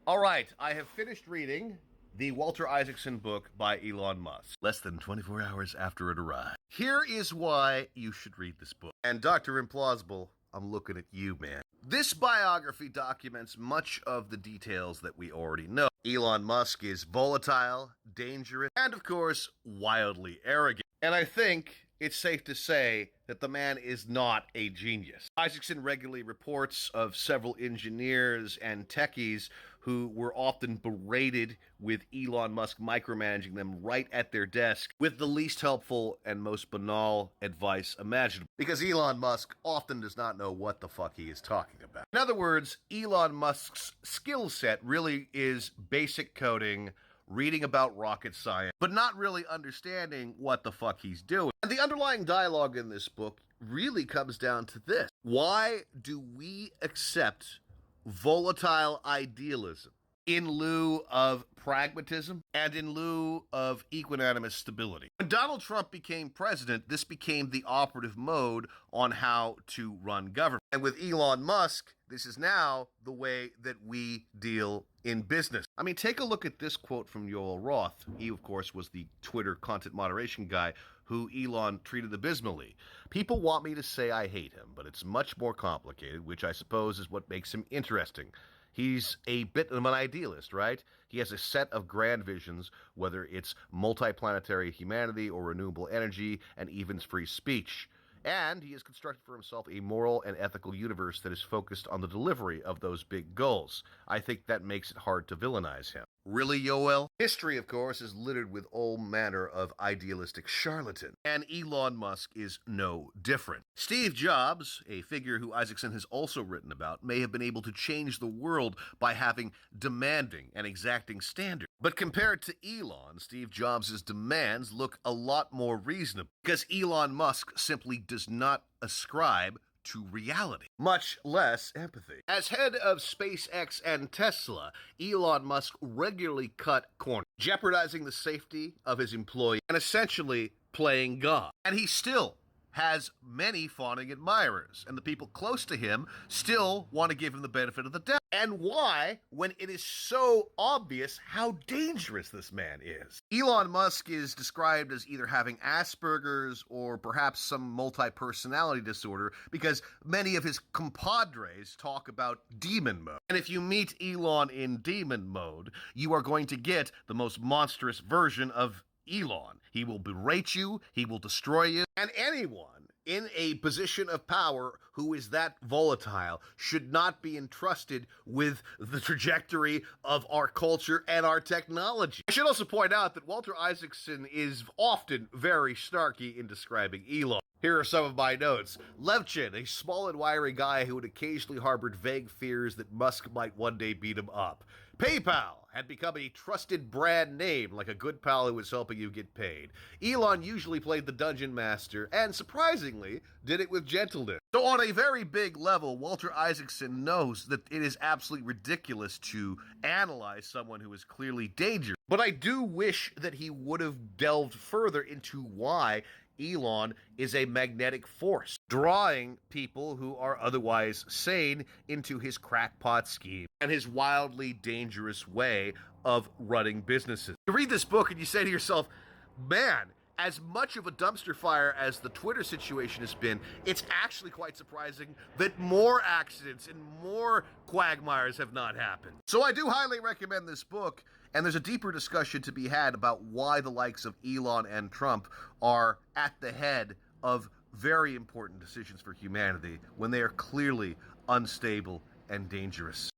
All right, I have finished reading the Walter Isaacson book by Elon Musk, less than 24 hours after it arrived. Here is why you should read this book. And Dr. Implausible, I'm looking at you, man. This biography documents much of the details that we already know. Elon Musk is volatile, dangerous, and of course, wildly arrogant. And I think it's safe to say that the man is not a genius. Isaacson regularly reports of several engineers and techies who were often berated with Elon Musk micromanaging them right at their desk with the least helpful and most banal advice imaginable. Because Elon Musk often does not know what the fuck he is talking about. In other words, Elon Musk's skill set really is basic coding, reading about rocket science, but not really understanding what the fuck he's doing. And the underlying dialogue in this book really comes down to this. Why do we accept volatile idealism in lieu of pragmatism and in lieu of equanimous stability? When Donald Trump became president, this became the operative mode on how to run government. And with Elon Musk, this is now the way that we deal in business. I mean, take a look at this quote from Yoel Roth. He, of course, was the Twitter content moderation guy who Elon treated abysmally. People want me to say I hate him, but it's much more complicated, which I suppose is what makes him interesting. He's a bit of an idealist, right? He has a set of grand visions, whether it's multiplanetary humanity or renewable energy and even free speech. And he has constructed for himself a moral and ethical universe that is focused on the delivery of those big goals. I think that makes it hard to villainize him. Really, Yoel? History, of course, is littered with all manner of idealistic charlatans, and Elon Musk is no different. Steve Jobs, a figure who Isaacson has also written about, may have been able to change the world by having demanding and exacting standards. But compared to Elon, Steve Jobs' demands look a lot more reasonable, because Elon Musk simply does not ascribe to reality, much less empathy. As head of SpaceX and Tesla, Elon Musk regularly cut corners, jeopardizing the safety of his employees and essentially playing God. And he still has many fawning admirers, and the people close to him still want to give him the benefit of the doubt. And why, when it is so obvious how dangerous this man is? Elon Musk is described as either having Asperger's or perhaps some multi-personality disorder, because many of his compadres talk about demon mode. And if you meet Elon in demon mode, you are going to get the most monstrous version of Elon. He will berate you, he will destroy you, and anyone in a position of power who is that volatile should not be entrusted with the trajectory of our culture and our technology. I should also point out that Walter Isaacson is often very snarky in describing Elon. Here are some of my notes. Levchin, a small and wiry guy who had occasionally harbored vague fears that Musk might one day beat him up. PayPal had become a trusted brand name, like a good pal who was helping you get paid. Elon usually played the dungeon master, and surprisingly, did it with gentleness. So on a very big level, Walter Isaacson knows that it is absolutely ridiculous to analyze someone who is clearly dangerous. But I do wish that he would have delved further into why Elon is a magnetic force, drawing people who are otherwise sane into his crackpot scheme and his wildly dangerous way of running businesses. You read this book and you say to yourself, man, as much of a dumpster fire as the Twitter situation has been, it's actually quite surprising that more accidents and more quagmires have not happened. So I do highly recommend this book, and there's a deeper discussion to be had about why the likes of Elon and Trump are at the head of very important decisions for humanity when they are clearly unstable and dangerous.